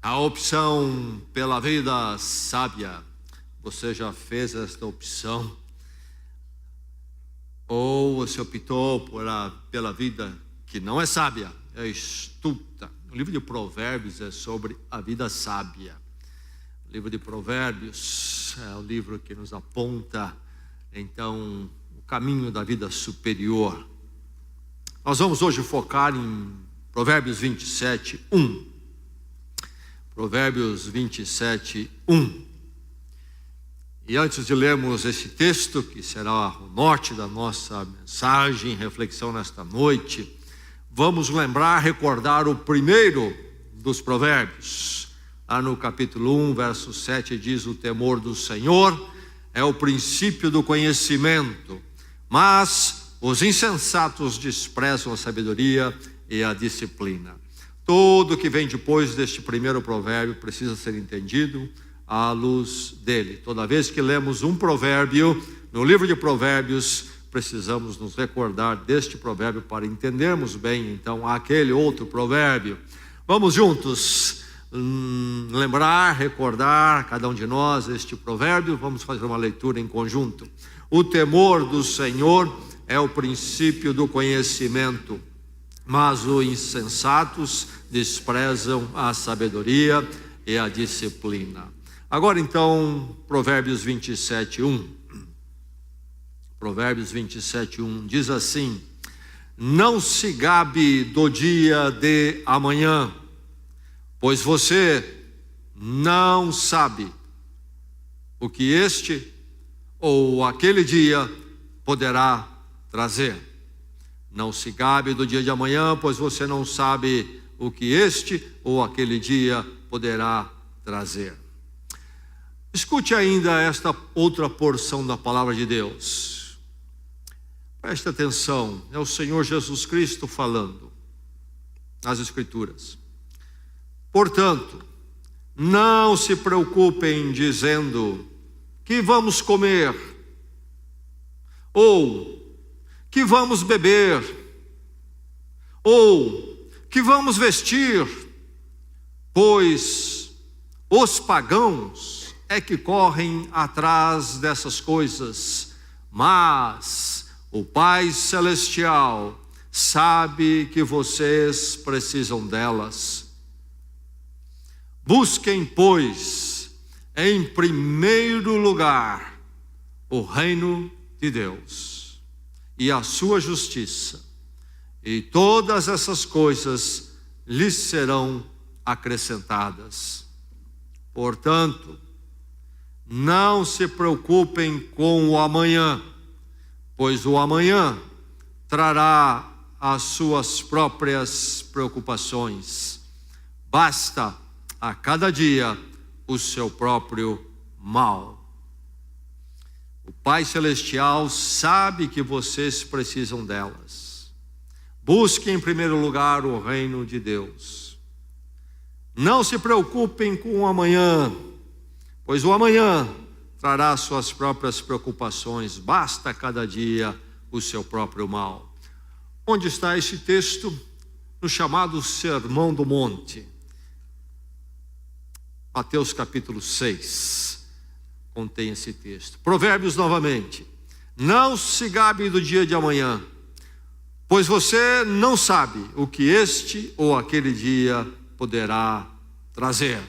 A opção pela vida sábia. Você já fez esta opção? Ou você optou pela vida que não é sábia, é estulta? O livro de Provérbios é sobre a vida sábia. O livro de Provérbios é o livro que nos aponta, então, o caminho da vida superior. Nós vamos hoje focar em Provérbios 27, 1. Provérbios 27, 1. E antes de lermos esse texto, que será o norte da nossa mensagem, reflexão nesta noite, vamos recordar o primeiro dos provérbios. Lá no capítulo 1, verso 7, diz: o temor do Senhor é o princípio do conhecimento, mas os insensatos desprezam a sabedoria e a disciplina. Tudo que vem depois deste primeiro provérbio precisa ser entendido à luz dele. Toda vez que lemos um provérbio no livro de Provérbios, precisamos nos recordar deste provérbio para entendermos bem, então, aquele outro provérbio. Vamos juntos recordar, cada um de nós, este provérbio. Vamos fazer uma leitura em conjunto. O temor do Senhor é o princípio do conhecimento, mas os insensatos desprezam a sabedoria e a disciplina. Agora então, Provérbios 27, 1. Provérbios 27, 1 diz assim: não se gabe do dia de amanhã, pois você não sabe o que este ou aquele dia poderá trazer. Não se gabe do dia de amanhã, pois você não sabe o que este ou aquele dia poderá trazer. Escute ainda esta outra porção da palavra de Deus. Preste atenção, é o Senhor Jesus Cristo falando nas Escrituras. Portanto, não se preocupem dizendo: que vamos comer? Ou que vamos beber? Ou que vamos vestir? Pois os pagãos é que correm atrás dessas coisas, mas o Pai Celestial sabe que vocês precisam delas. Busquem, pois, em primeiro lugar o reino de Deus e a sua justiça, e todas essas coisas lhes serão acrescentadas. Portanto, não se preocupem com o amanhã, pois o amanhã trará as suas próprias preocupações. Basta a cada dia o seu próprio mal. O Pai Celestial sabe que vocês precisam delas. Busquem em primeiro lugar o reino de Deus. Não se preocupem com o amanhã, pois o amanhã trará suas próprias preocupações. Basta a cada dia o seu próprio mal. Onde está este texto? No chamado Sermão do Monte. Mateus capítulo 6 contém esse texto. Provérbios novamente: não se gabe do dia de amanhã, pois você não sabe o que este ou aquele dia poderá trazer.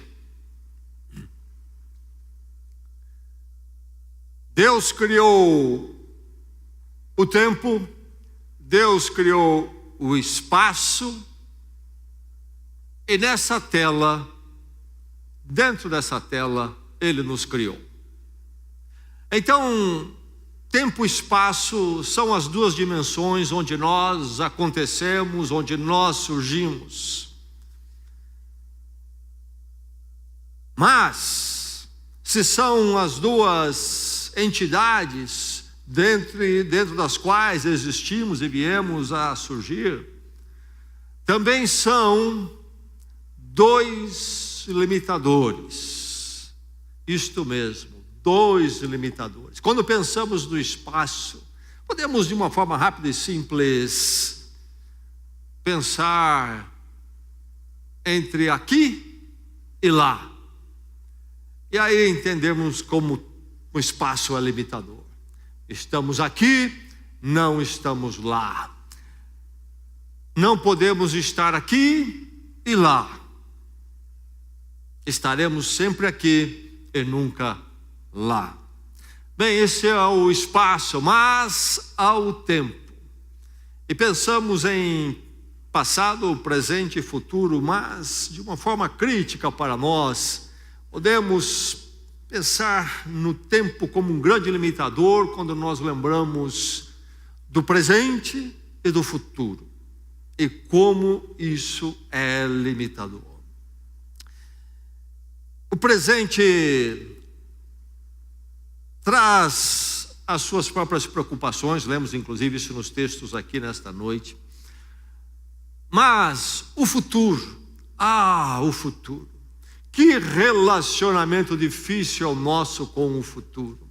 Deus criou o tempo, Deus criou o espaço, e nessa tela, dentro dessa tela, Ele nos criou. Então, tempo e espaço são as duas dimensões onde nós acontecemos, onde nós surgimos. Mas, se são as duas entidades dentro das quais existimos e viemos a surgir, também são dois limitadores. Isto mesmo, dois limitadores. Quando pensamos no espaço, podemos de uma forma rápida e simples pensar entre aqui e lá. E aí entendemos como o espaço é limitador. Estamos aqui, não estamos lá. Não podemos estar aqui e lá. Estaremos sempre aqui e nunca lá. Bem, esse é o espaço, mas há o tempo. E pensamos em passado, presente e futuro, mas de uma forma crítica para nós. Podemos pensar no tempo como um grande limitador quando nós lembramos do presente e do futuro. E como isso é limitador. O presente traz as suas próprias preocupações, lemos inclusive isso nos textos aqui nesta noite. Mas o futuro, o futuro. Que relacionamento difícil é o nosso com o futuro.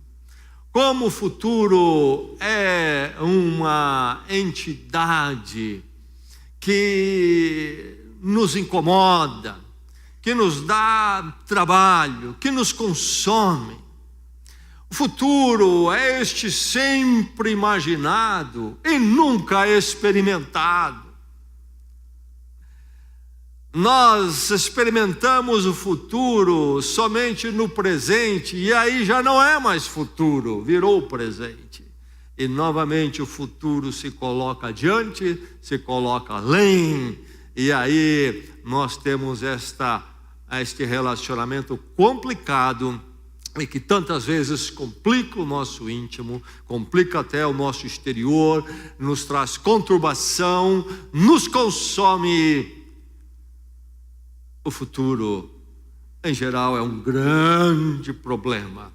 Como o futuro é uma entidade que nos incomoda, que nos dá trabalho, que nos consome. O futuro é este sempre imaginado e nunca experimentado. Nós experimentamos o futuro somente no presente, e aí já não é mais futuro, virou presente. E novamente o futuro se coloca adiante, se coloca além, e aí nós temos este relacionamento complicado, e que tantas vezes complica o nosso íntimo, complica até o nosso exterior, nos traz conturbação, nos consome. O futuro, em geral, é um grande problema.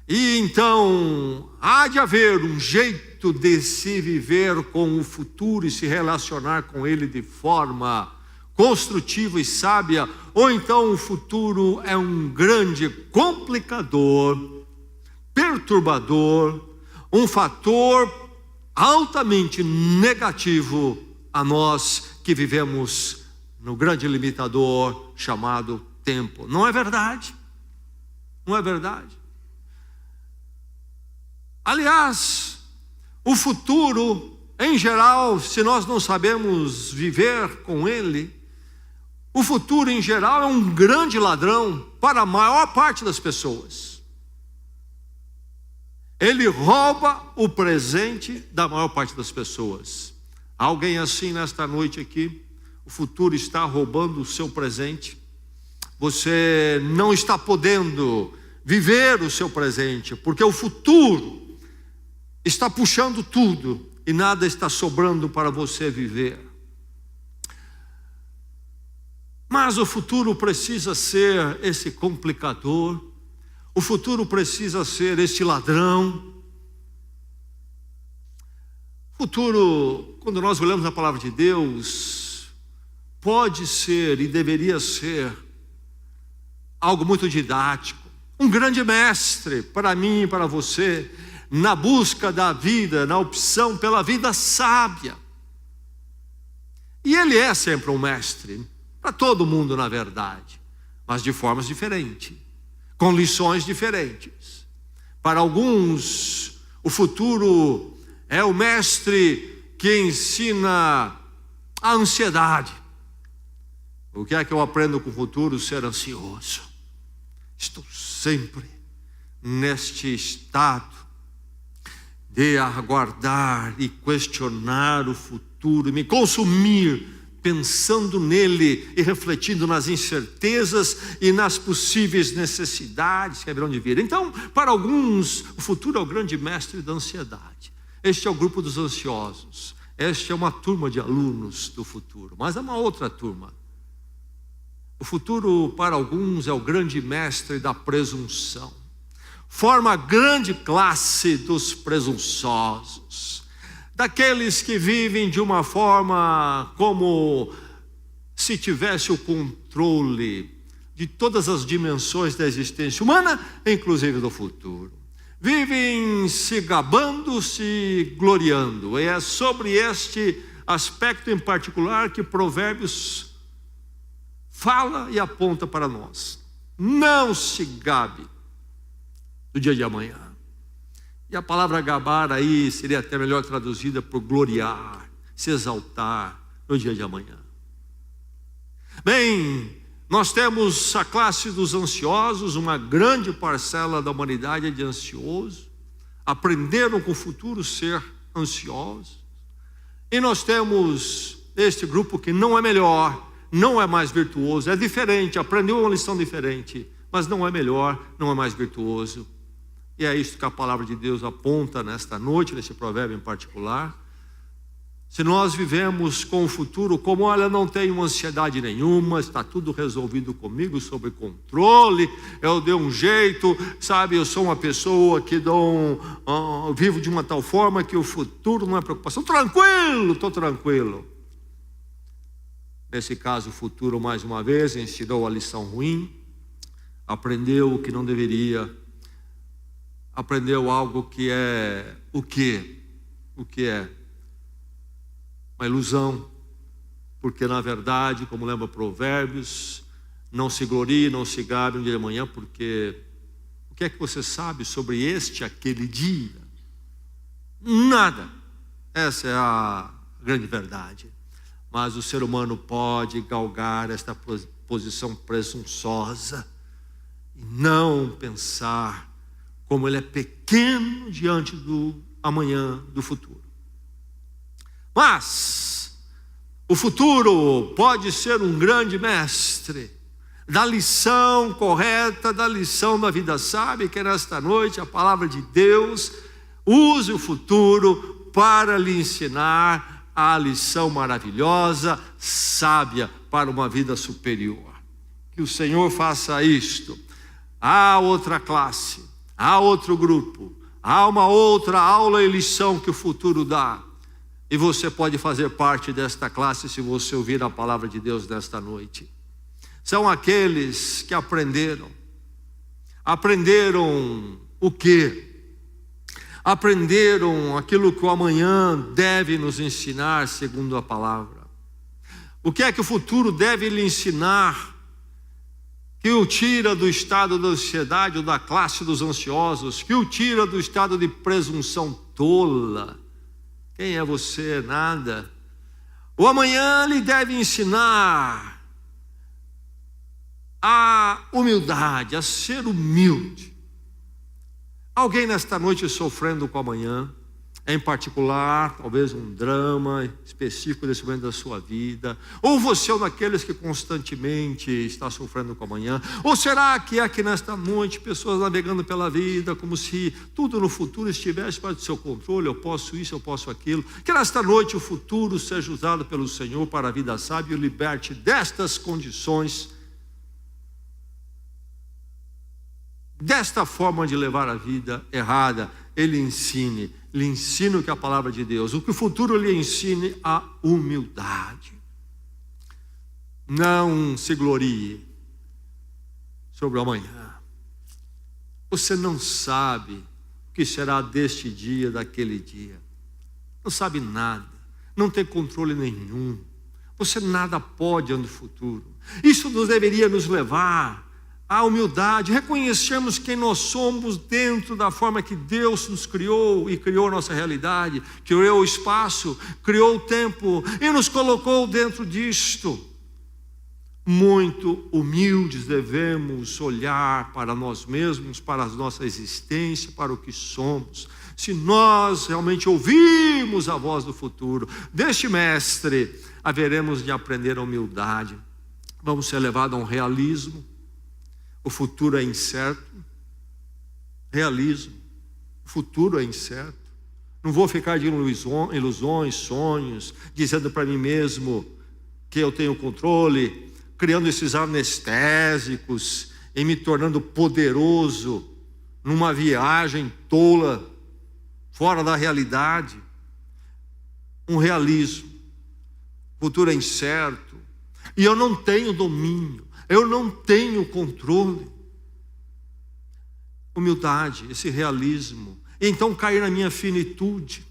E então, há de haver um jeito de se viver com o futuro e se relacionar com ele de forma construtiva e sábia, ou então o futuro é um grande complicador, perturbador, um fator altamente negativo a nós que vivemos no grande limitador chamado tempo. Não é verdade? Não é verdade? Aliás, o futuro, em geral, se nós não sabemos viver com ele, o futuro, em geral, é um grande ladrão para a maior parte das pessoas. Ele rouba o presente da maior parte das pessoas. Há alguém assim nesta noite aqui? O futuro está roubando o seu presente. Você não está podendo viver o seu presente, porque o futuro está puxando tudo e nada está sobrando para você viver. Mas o futuro precisa ser esse complicador, o futuro precisa ser este ladrão. O futuro, quando nós olhamos a palavra de Deus, pode ser e deveria ser algo muito didático, um grande mestre para mim e para você, na busca da vida, na opção pela vida sábia. E ele é sempre um mestre, para todo mundo na verdade, mas de formas diferentes, com lições diferentes. Para alguns, o futuro é o mestre que ensina a ansiedade. O que é que eu aprendo com o futuro? Ser ansioso. Estou sempre neste estado de aguardar e questionar o futuro, me consumir pensando nele e refletindo nas incertezas e nas possíveis necessidades que haverão de vir. Então, para alguns, o futuro é o grande mestre da ansiedade. Este é o grupo dos ansiosos. Esta é uma turma de alunos do futuro. Mas há uma outra turma. O futuro, para alguns, é o grande mestre da presunção. Forma a grande classe dos presunçosos, daqueles que vivem de uma forma como se tivesse o controle de todas as dimensões da existência humana, inclusive do futuro. Vivem se gabando, se gloriando. E é sobre este aspecto em particular que Provérbios fala e aponta para nós. Não se gabe do dia de amanhã. E a palavra gabar aí seria até melhor traduzida por gloriar, se exaltar no dia de amanhã. Bem, nós temos a classe dos ansiosos, uma grande parcela da humanidade é de ansioso, aprenderam com o futuro ser ansiosos. E nós temos este grupo que não é melhor, não é mais virtuoso, é diferente, aprendeu uma lição diferente, mas não é melhor, não é mais virtuoso. E é isso que a palavra de Deus aponta nesta noite, nesse provérbio em particular. Se nós vivemos com o futuro como, olha, não tenho ansiedade nenhuma, está tudo resolvido comigo, sob controle, eu dei um jeito, sabe, eu sou uma pessoa que vivo de uma tal forma que o futuro não é preocupação, tranquilo, estou tranquilo. Nesse caso, o futuro, mais uma vez, ensinou a lição ruim, aprendeu o que não deveria, aprendeu algo que é o que é uma ilusão, porque na verdade, como lembra Provérbios, não se glorie, não se gabe no dia de amanhã, porque o que é que você sabe sobre aquele dia? Nada. Essa é a grande verdade. Mas o ser humano pode galgar esta posição presunçosa e não pensar como ele é pequeno diante do amanhã, do futuro. Mas o futuro pode ser um grande mestre da lição correta, da lição da vida. Sabe que nesta noite a palavra de Deus use o futuro para lhe ensinar a lição maravilhosa, sábia para uma vida superior. Que o Senhor faça isto. Há outra classe, há outro grupo, há uma outra aula e lição que o futuro dá. E você pode fazer parte desta classe se você ouvir a palavra de Deus nesta noite. São aqueles que aprenderam o quê? Aprenderam aquilo que o amanhã deve nos ensinar, segundo a palavra. O que é que o futuro deve lhe ensinar, que o tira do estado da ansiedade ou da classe dos ansiosos, que o tira do estado de presunção tola? Quem é você? Nada. O amanhã lhe deve ensinar a humildade, a ser humilde. Alguém nesta noite sofrendo com o amanhã, em particular, talvez um drama específico desse momento da sua vida, ou você é um daqueles que constantemente está sofrendo com o amanhã, ou será que é aqui nesta noite pessoas navegando pela vida como se tudo no futuro estivesse para o seu controle, eu posso isso, eu posso aquilo, que nesta noite o futuro seja usado pelo Senhor para a vida sábia e o liberte destas condições, desta forma de levar a vida errada. Ele lhe ensine o que é a palavra de Deus, o que o futuro lhe ensine, a humildade. Não se glorie sobre o amanhã. Você não sabe o que será deste dia, daquele dia. Não sabe nada, não tem controle nenhum. Você nada pode no futuro. Isso deveria nos levar a humildade, reconhecemos quem nós somos dentro da forma que Deus nos criou e criou a nossa realidade, criou o espaço, criou o tempo e nos colocou dentro disto. Muito humildes devemos olhar para nós mesmos, para a nossa existência, para o que somos. Se nós realmente ouvirmos a voz do futuro, deste mestre, haveremos de aprender a humildade. Vamos ser levados a um realismo. O futuro é incerto. Realismo. O futuro é incerto. Não vou ficar de ilusões, sonhos, dizendo para mim mesmo que eu tenho controle, criando esses anestésicos e me tornando poderoso numa viagem tola, fora da realidade. Um realismo. O futuro é incerto. E eu não tenho domínio. Eu não tenho controle. Humildade, esse realismo. Então cair na minha finitude.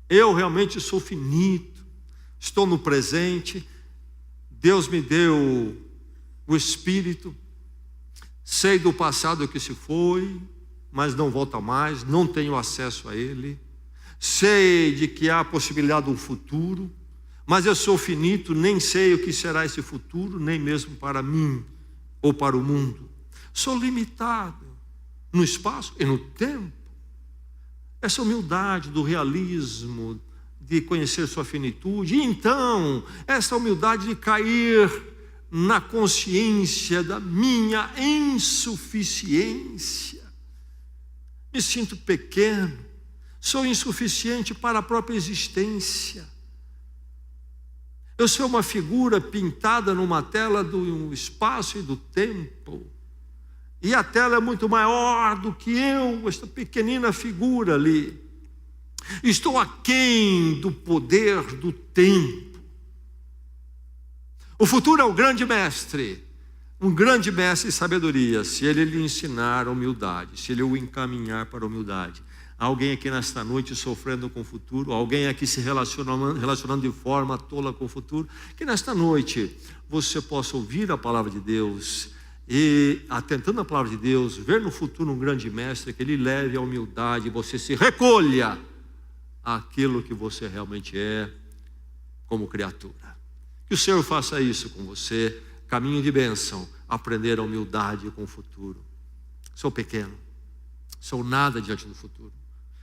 Eu realmente sou finito. Estou no presente. Deus me deu o Espírito. Sei do passado que se foi, mas não volta mais, não tenho acesso a ele. Sei de que há possibilidade de um futuro, mas eu sou finito, nem sei o que será esse futuro, nem mesmo para mim ou para o mundo. Sou limitado no espaço e no tempo. Essa humildade do realismo, de conhecer sua finitude, e então, essa humildade de cair na consciência da minha insuficiência. Me sinto pequeno, sou insuficiente para a própria existência. Eu sou uma figura pintada numa tela do espaço e do tempo, e a tela é muito maior do que eu, esta pequenina figura ali. Estou aquém do poder do tempo. O futuro é o grande mestre, um grande mestre de sabedoria, se ele lhe ensinar a humildade, se ele o encaminhar para a humildade. Há alguém aqui nesta noite sofrendo com o futuro, alguém aqui se relacionando de forma tola com o futuro, que nesta noite você possa ouvir a palavra de Deus e, atentando à palavra de Deus, ver no futuro um grande mestre, que ele leve a humildade e você se recolha aquilo que você realmente é como criatura. Que o Senhor faça isso com você, caminho de bênção, aprender a humildade com o futuro. Sou pequeno, sou nada diante do futuro.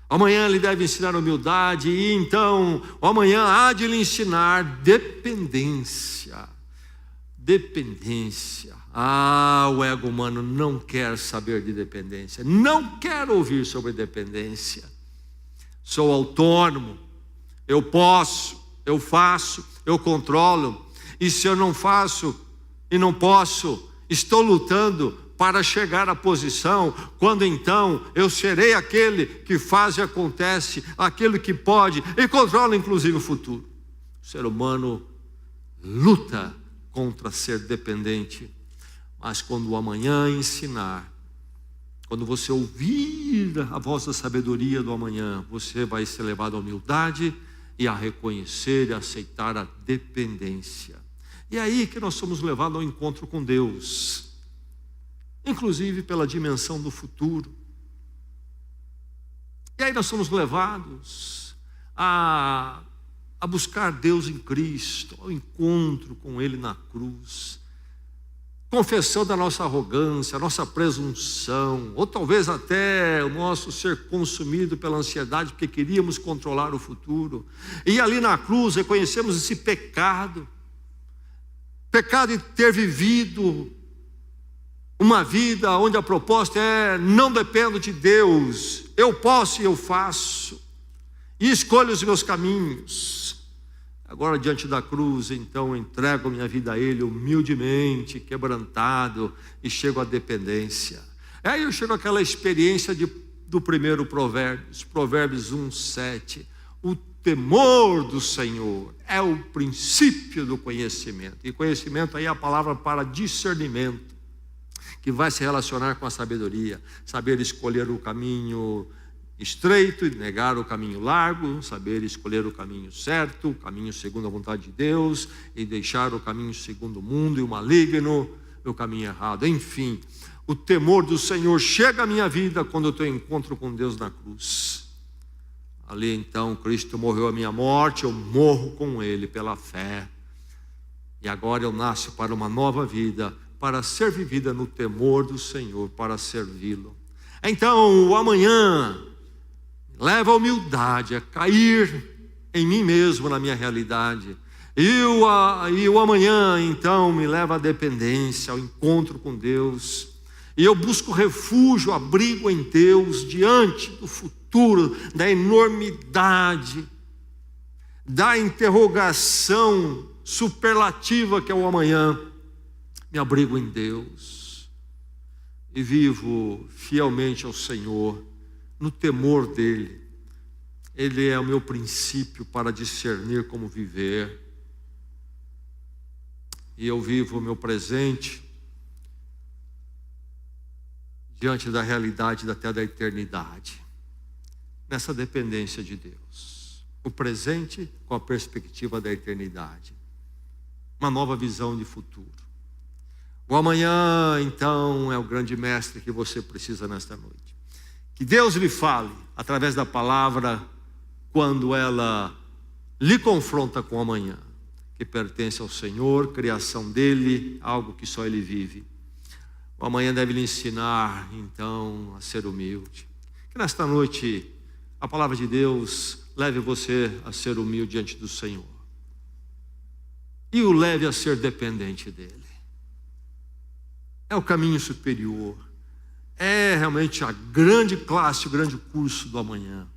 Amanhã lhe deve ensinar humildade, e então o amanhã há de lhe ensinar dependência. Dependência. O ego humano não quer saber de dependência, não quer ouvir sobre dependência. Sou autônomo, eu posso, eu faço, eu controlo, e se eu não faço e não posso, estou lutando para chegar à posição, quando então eu serei aquele que faz e acontece, aquele que pode e controla inclusive o futuro. O ser humano luta contra ser dependente, mas quando o amanhã ensinar, quando você ouvir a voz da sabedoria do amanhã, você vai ser levado à humildade e a reconhecer e aceitar a dependência. E é aí que nós somos levados ao encontro com Deus, inclusive pela dimensão do futuro. E aí nós somos levados a buscar Deus em Cristo, ao encontro com Ele na cruz, confessando a nossa arrogância, a nossa presunção, ou talvez até o nosso ser consumido pela ansiedade, porque queríamos controlar o futuro. E ali na cruz reconhecemos esse pecado de ter vivido uma vida onde a proposta é: não dependo de Deus, eu posso e eu faço, e escolho os meus caminhos. Agora, diante da cruz, então, entrego minha vida a Ele humildemente, quebrantado, e chego à dependência. Aí eu chego àquela experiência do primeiro Provérbios, Provérbios 1:7. O temor do Senhor é o princípio do conhecimento. E conhecimento aí é a palavra para discernimento, que vai se relacionar com a sabedoria. Saber escolher o caminho estreito e negar o caminho largo, saber escolher o caminho certo, o caminho segundo a vontade de Deus, e deixar o caminho segundo o mundo e o maligno, o caminho errado. Enfim, o temor do Senhor chega à minha vida quando eu tenho encontro com Deus na cruz. Ali então Cristo morreu a minha morte, eu morro com Ele pela fé, e agora eu nasço para uma nova vida, para ser vivida no temor do Senhor, para servi-lo. Então o amanhã leva a humildade a cair em mim mesmo, na minha realidade. E o amanhã, então, me leva à dependência, ao encontro com Deus. E eu busco refúgio, abrigo em Deus, diante do futuro, da enormidade, da interrogação superlativa que é o amanhã. Me abrigo em Deus e vivo fielmente ao Senhor, no temor dEle. Ele é o meu princípio para discernir como viver. E eu vivo o meu presente diante da realidade até da eternidade, nessa dependência de Deus. O presente com a perspectiva da eternidade. Uma nova visão de futuro. O amanhã, então, é o grande mestre que você precisa nesta noite. Que Deus lhe fale através da palavra quando ela lhe confronta com o amanhã, que pertence ao Senhor, criação dele, algo que só ele vive. O amanhã deve lhe ensinar, então, a ser humilde. Que nesta noite a palavra de Deus leve você a ser humilde diante do Senhor e o leve a ser dependente dele. É o caminho superior, é realmente a grande classe, o grande curso do amanhã.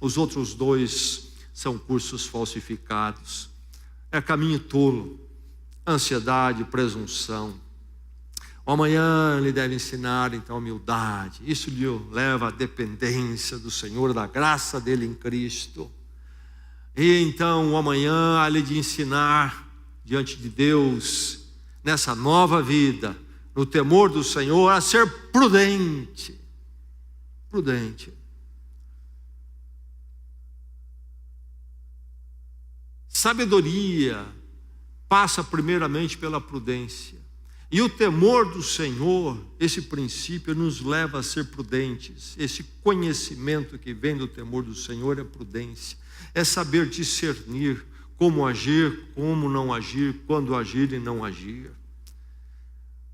Os outros dois são cursos falsificados. É caminho tolo, ansiedade, presunção. O amanhã lhe deve ensinar então a humildade. Isso lhe leva à dependência do Senhor, da graça dele em Cristo. E então o amanhã há lhe de ensinar diante de Deus, nessa nova vida, no temor do Senhor, a ser prudente. Prudente. Sabedoria passa primeiramente pela prudência. E o temor do Senhor, esse princípio, nos leva a ser prudentes. Esse conhecimento que vem do temor do Senhor é prudência. É saber discernir como agir, como não agir, quando agir e não agir.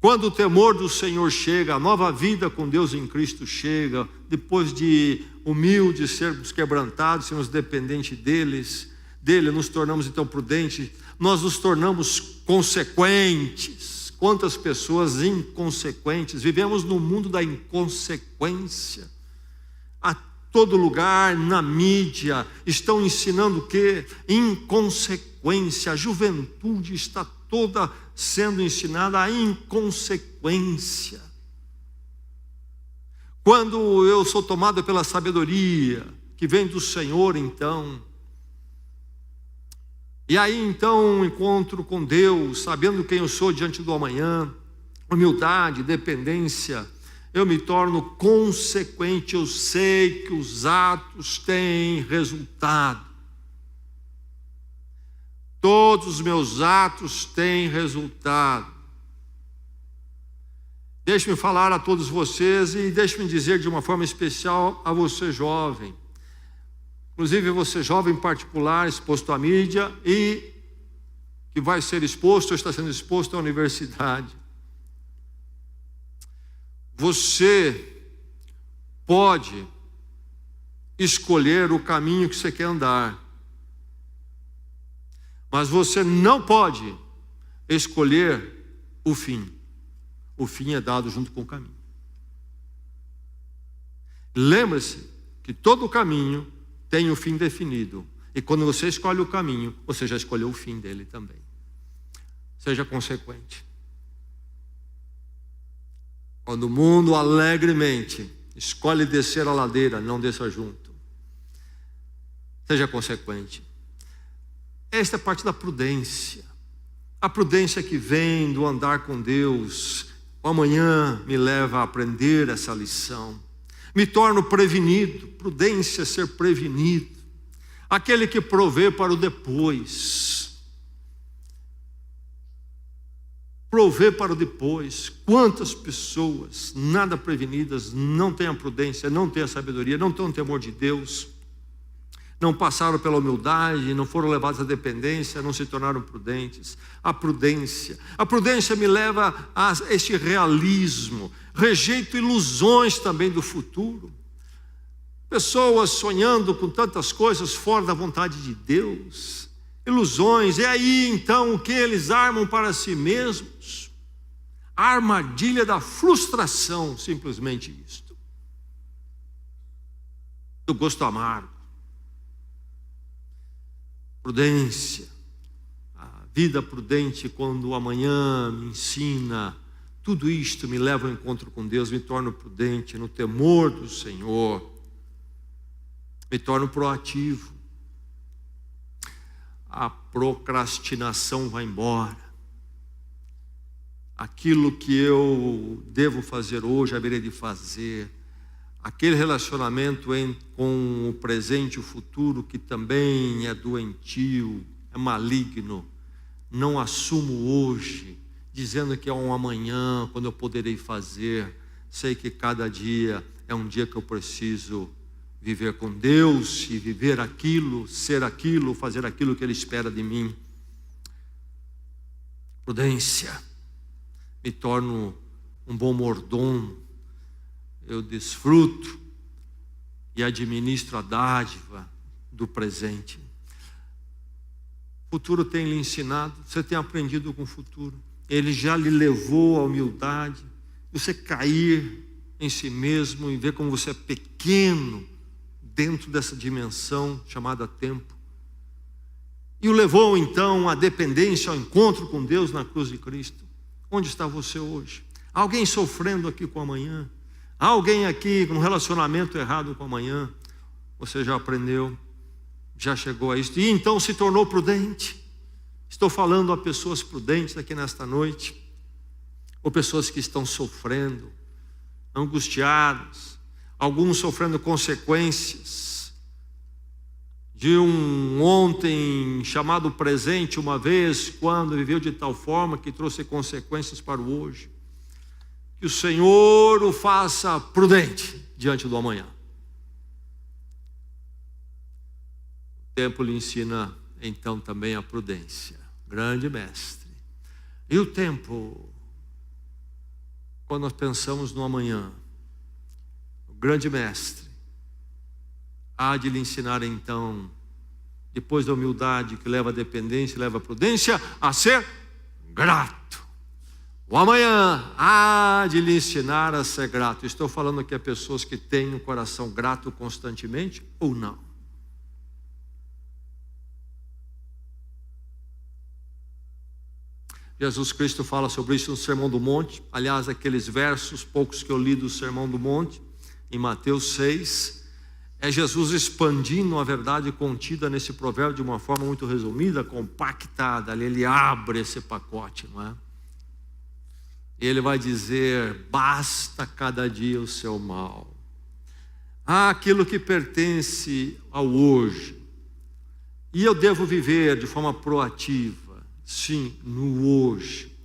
Quando o temor do Senhor chega, a nova vida com Deus em Cristo chega, depois de humildes, sermos quebrantados, sermos dependentes dele, nos tornamos então prudentes, nós nos tornamos consequentes. Quantas pessoas inconsequentes, vivemos no mundo da inconsequência. A todo lugar, na mídia, estão ensinando o quê? Inconsequência. A juventude está toda sendo ensinada a inconsequência. Quando eu sou tomado pela sabedoria que vem do Senhor, então, e aí então encontro com Deus, sabendo quem eu sou diante do amanhã, humildade, dependência, eu me torno consequente, eu sei que os atos têm resultado. Todos os meus atos têm resultado. Deixe-me falar a todos vocês e deixe-me dizer de uma forma especial a você jovem. Inclusive você jovem em particular, exposto à mídia e que vai ser exposto ou está sendo exposto à universidade. Você pode escolher o caminho que você quer andar, mas você não pode escolher o fim. O fim é dado junto com o caminho. Lembre-se que todo caminho tem o fim definido. E quando você escolhe o caminho, você já escolheu o fim dele também. Seja consequente. Quando o mundo alegremente escolhe descer a ladeira, não desça junto. Seja consequente. Esta é parte da prudência. A prudência que vem do andar com Deus. O amanhã me leva a aprender essa lição. Me torno prevenido. Prudência é ser prevenido. Aquele que provê para o depois. Provê para o depois. Quantas pessoas nada prevenidas não têm a prudência, não têm a sabedoria, não têm o temor de Deus, não passaram pela humildade, não foram levados à dependência, não se tornaram prudentes. A prudência me leva a este realismo. Rejeito ilusões também do futuro. Pessoas sonhando com tantas coisas fora da vontade de Deus. Ilusões, e aí então o que eles armam para si mesmos? A armadilha da frustração, simplesmente isto. Do gosto amargo. Prudência, a vida prudente quando o amanhã me ensina, tudo isto me leva ao encontro com Deus, me torno prudente no temor do Senhor, me torno proativo, a procrastinação vai embora, aquilo que eu devo fazer hoje, haverei de fazer. Aquele relacionamento com o presente e o futuro que também é doentio, é maligno, não assumo hoje. dizendo que há um amanhã, quando eu poderei fazer. Sei que cada dia é um dia que eu preciso viver com Deus e viver aquilo, ser aquilo, fazer aquilo que Ele espera de mim. Prudência. Me torno um bom mordomo. Eu desfruto e administro a dádiva do presente. O futuro tem lhe ensinado, você tem aprendido com o futuro. Ele já lhe levou à humildade, você cair em si mesmo e ver como você é pequeno dentro dessa dimensão chamada tempo. E o levou então à dependência, ao encontro com Deus na cruz de Cristo. Onde está você hoje? Alguém sofrendo aqui com amanhã? Alguém aqui com um relacionamento errado com amanhã? Você já aprendeu, já chegou a isso, e então se tornou prudente. Estou falando a pessoas prudentes aqui nesta noite, ou pessoas que estão sofrendo, angustiadas, alguns sofrendo consequências de um ontem chamado presente, uma vez, quando viveu de tal forma que trouxe consequências para o hoje. Que o Senhor o faça prudente diante do amanhã. O tempo lhe ensina então também a prudência. Grande mestre. E o tempo, quando nós pensamos no amanhã, o grande mestre há de lhe ensinar então, depois da humildade que leva à dependência, leva à prudência, a ser grato. O amanhã há de lhe ensinar a ser grato. Estou falando aqui a pessoas que têm o coração grato constantemente ou não. Jesus Cristo fala sobre isso no Sermão do Monte. Aliás, aqueles versos, poucos que eu li do Sermão do Monte, em Mateus 6, é Jesus expandindo a verdade contida nesse provérbio de uma forma muito resumida, compactada. Ali ele abre esse pacote, não é? E ele vai dizer: basta cada dia o seu mal. Há aquilo que pertence ao hoje. E eu devo viver de forma proativa, sim, no hoje.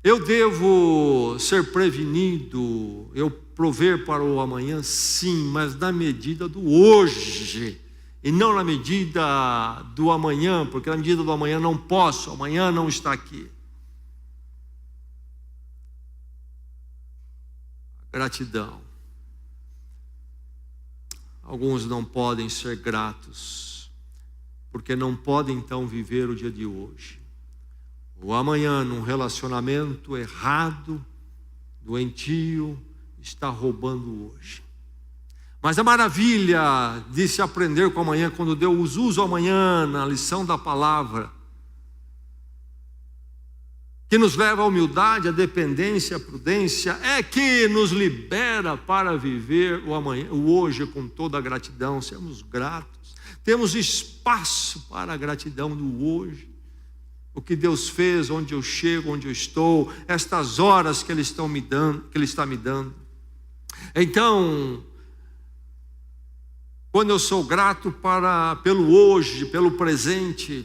Eu devo ser prevenido, eu prover para o amanhã, sim, mas na medida do hoje. E não na medida do amanhã, porque na medida do amanhã não posso, amanhã não está aqui. Gratidão. Alguns não podem ser gratos, porque não podem então viver o dia de hoje. O amanhã, num relacionamento errado, doentio, está roubando hoje. Mas a maravilha de se aprender com o amanhã, quando Deus usa o amanhã na lição da palavra, que nos leva à humildade, à dependência, à prudência, é que nos libera para viver o amanhã, o hoje com toda a gratidão. Sermos gratos, temos espaço para a gratidão do hoje. O que Deus fez, onde eu chego, onde eu estou, estas horas que Ele está me dando. Então, quando eu sou grato pelo hoje, pelo presente,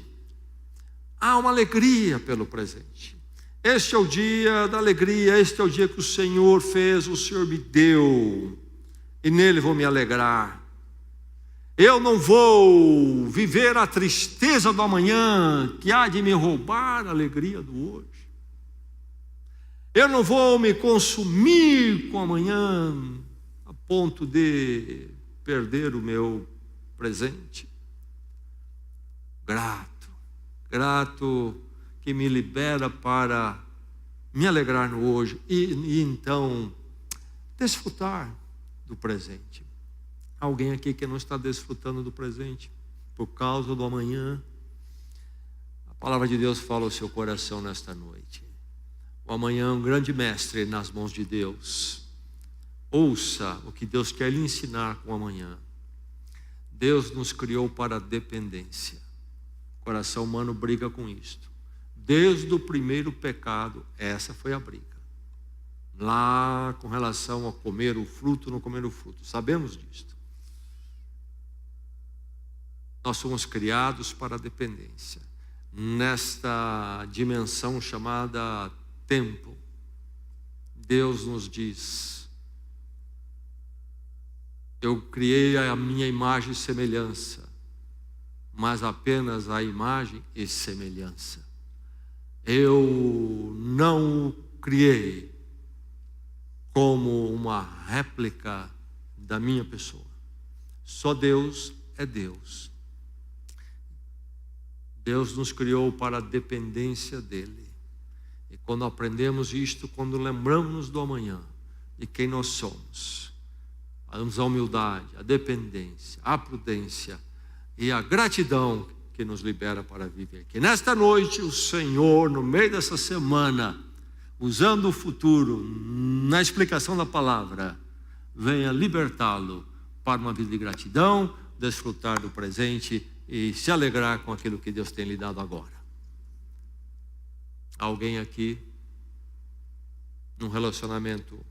há uma alegria pelo presente. Este é o dia da alegria, este é o dia que o Senhor fez, o Senhor me deu, e nele vou me alegrar. Eu não vou viver a tristeza do amanhã, que há de me roubar a alegria do hoje. Eu não vou me consumir com amanhã, a ponto de perder o meu presente. Grato que me libera para me alegrar no hoje e então desfrutar do presente. Alguém aqui que não está desfrutando do presente por causa do amanhã? A palavra de Deus fala ao seu coração nesta noite. O amanhã é um grande mestre nas mãos de Deus. Ouça o que Deus quer lhe ensinar com o amanhã. Deus nos criou para a dependência. O coração humano briga com isto. Desde o primeiro pecado, essa foi a briga. Lá com relação a comer o fruto, não comer o fruto. Sabemos disto. Nós somos criados para a dependência. Nesta dimensão chamada tempo, Deus nos diz: eu criei a minha imagem e semelhança, mas apenas a imagem e semelhança. Eu não o criei como uma réplica da minha pessoa. Só Deus é Deus. Deus nos criou para a dependência dEle. E quando aprendemos isto, quando lembramos do amanhã, de quem nós somos, damos a humildade, a dependência, a prudência e a gratidão que nos libera para viver. Que nesta noite o Senhor, no meio dessa semana, usando o futuro na explicação da palavra, venha libertá-lo para uma vida de gratidão, desfrutar do presente e se alegrar com aquilo que Deus tem lhe dado agora. Alguém aqui, num relacionamento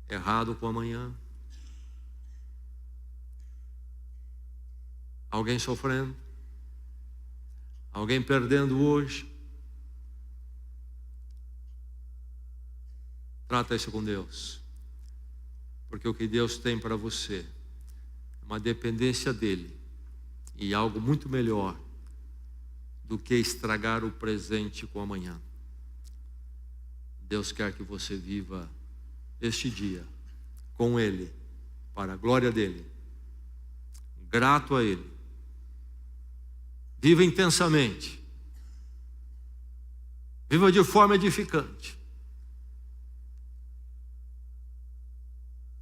errado com amanhã? Alguém sofrendo? Alguém perdendo hoje? Trata isso com Deus, porque o que Deus tem para você é uma dependência dEle e algo muito melhor do que estragar o presente com amanhã. Deus quer que você viva este dia com Ele, para a glória dEle, grato a Ele. Viva intensamente, viva de forma edificante,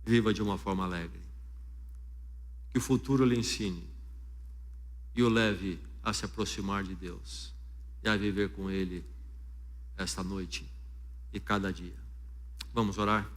viva de uma forma alegre. Que o futuro lhe ensine e o leve a se aproximar de Deus e a viver com Ele esta noite e cada dia. Vamos orar?